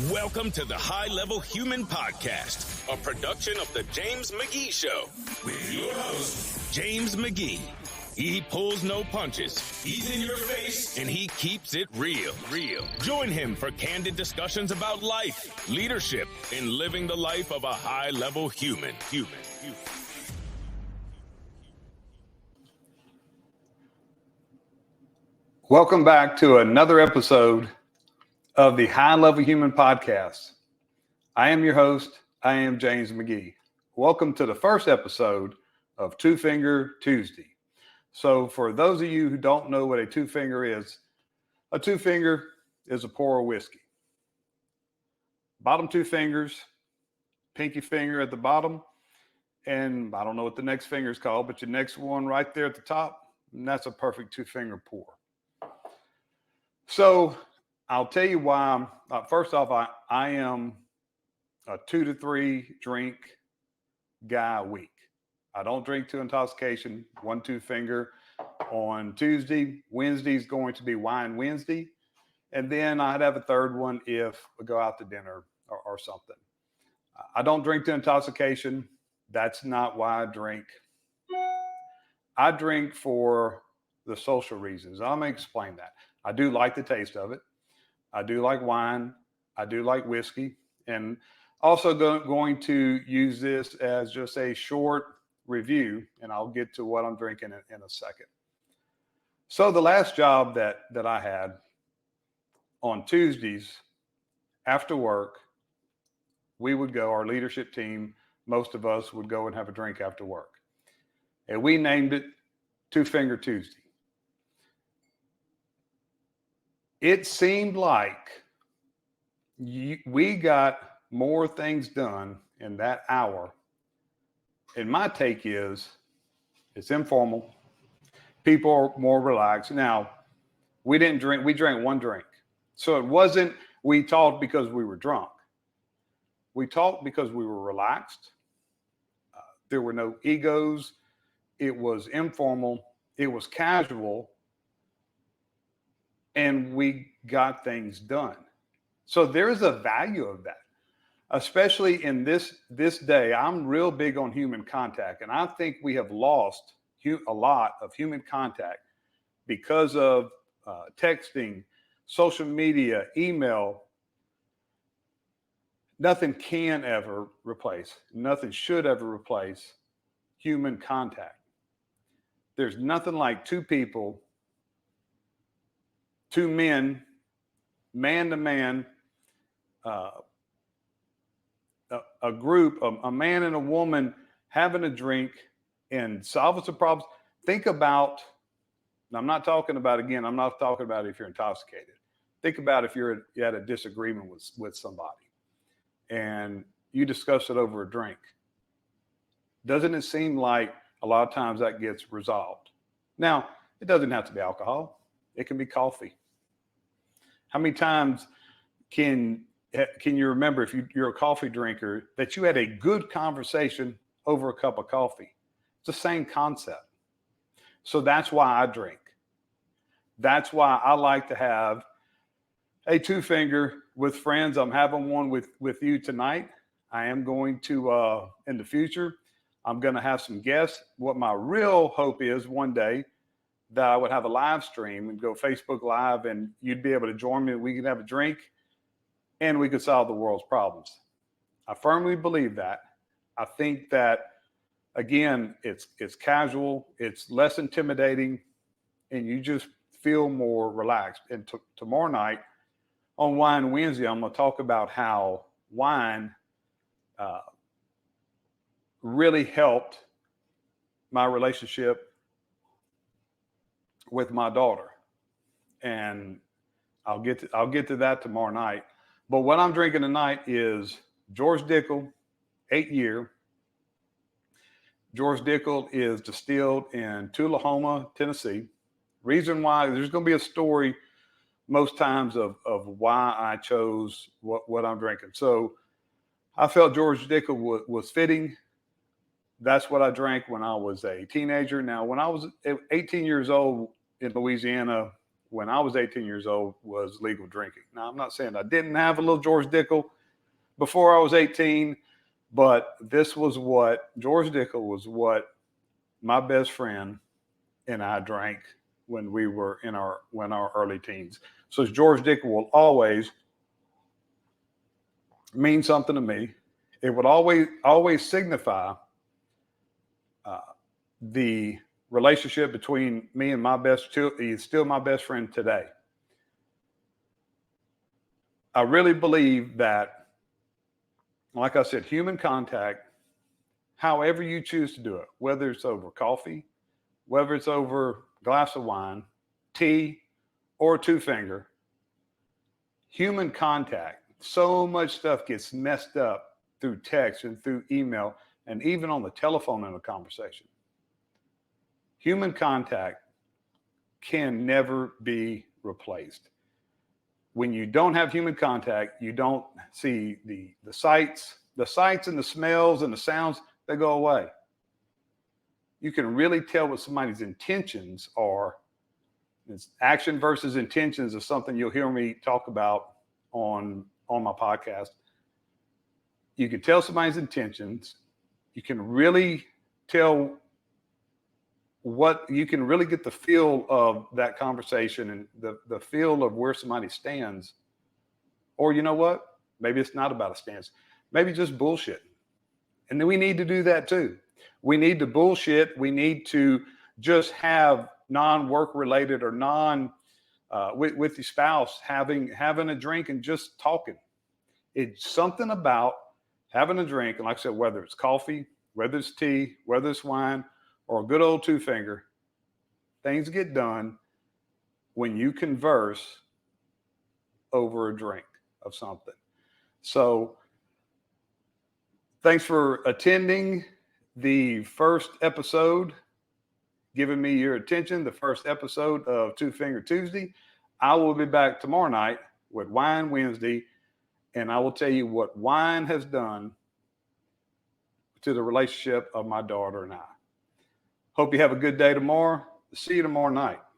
Welcome to the High Level Human Podcast, a production of the James McGee Show. With your host, James McGee. He pulls no punches. He's in your face, and he keeps it real. Join him for candid discussions about life, leadership, and living the life of a high-level human. Welcome back to another episode of the High Level Human Podcast. I am your host. I am James McGee. Welcome to the first episode of Two Finger Tuesday. So for those of you who don't know what a two finger is a pour of whiskey. Bottom two fingers, pinky finger at the bottom, and I don't know what the next finger is called, but your next one right there at the top, and that's a perfect two finger pour. So I'll tell you why. First off, I am a 2 to 3 drink guy a week. I don't drink to intoxication, 1-2 finger on Tuesday. Wednesday's going to be Wine Wednesday. And then I'd have a third one if we go out to dinner or something. I don't drink to intoxication. That's not why I drink. I drink for the social reasons. I'm going to explain that. I do like the taste of it. I do like wine. I do like whiskey. And also going to use this as just a short review, and I'll get to what I'm drinking in a second. So the last job that I had on Tuesdays after work, we would go, our leadership team, most of us would go and have a drink after work. And we named it Two Finger Tuesday. It seemed like we got more things done in that hour. And my take is it's informal. People are more relaxed. Now, we didn't drink. We drank one drink. So it wasn't we talked because we were drunk. We talked because we were relaxed. There were no egos. It was informal. It was casual. And we got things done. So there's a value of that, especially in this day. I'm real big on human contact, and I think we have lost a lot of human contact because of texting, social media, email. Nothing can ever replace, nothing should ever replace human contact. There's nothing like two people, two men, man to man, a group, a man and a woman having a drink and solving some problems. Think about, I'm not talking about if you're intoxicated. Think about if you had a disagreement with somebody and you discuss it over a drink. Doesn't it seem like a lot of times that gets resolved? Now, it doesn't have to be alcohol. It can be coffee. How many times can you remember, if you're a coffee drinker, that you had a good conversation over a cup of coffee? It's the same concept. So that's why I drink. That's why I like to have a two finger with friends. I'm having one with you tonight. I am going to, in the future, I'm going to have some guests. What my real hope is one day, that I would have a live stream and go Facebook Live, and you'd be able to join me. We could have a drink and we could solve the world's problems. I firmly believe that. I think that, again, it's casual, it's less intimidating, and you just feel more relaxed. And tomorrow night on Wine Wednesday, I'm going to talk about how wine really helped my relationship with my daughter, and I'll get to that tomorrow night. But what I'm drinking tonight is George Dickel 8-year. George Dickel is distilled in Tullahoma, Tennessee. Reason why, there's going to be a story most times of why I chose what I'm drinking. So I felt George Dickel was fitting. That's what I drank when I was a teenager. Now, when I was 18 years old in Louisiana, when I was 18 years old was legal drinking. Now, I'm not saying I didn't have a little George Dickel before I was 18, but George Dickel was what my best friend and I drank when we were in our early teens. So George Dickel will always mean something to me. It would always signify the relationship between me and he's still my best friend today. I really believe that, like I said, human contact, however you choose to do it, whether it's over coffee, whether it's over a glass of wine, tea, or a two-finger, human contact, so much stuff gets messed up through text and through email and even on the telephone in a conversation. Human contact can never be replaced. When you don't have human contact, you don't see the sights and the smells and the sounds, they go away. You can really tell what somebody's intentions are. It's action versus intentions is something you'll hear me talk about on my podcast. You can tell somebody's intentions. You can really tell you can really get the feel of that conversation and the feel of where somebody stands. Or you know what? Maybe it's not about a stance. Maybe just bullshit. And then we need to do that too. We need to bullshit. We need to just have non-work related or with your spouse having a drink and just talking. It's something about having a drink. And like I said, whether it's coffee, whether it's tea, whether it's wine, or a good old two-finger, things get done when you converse over a drink of something. So thanks for attending the first episode, giving me your attention, the first episode of Two Finger Tuesday. I will be back tomorrow night with Wine Wednesday, and I will tell you what wine has done to the relationship of my daughter and I. Hope you have a good day tomorrow. See you tomorrow night.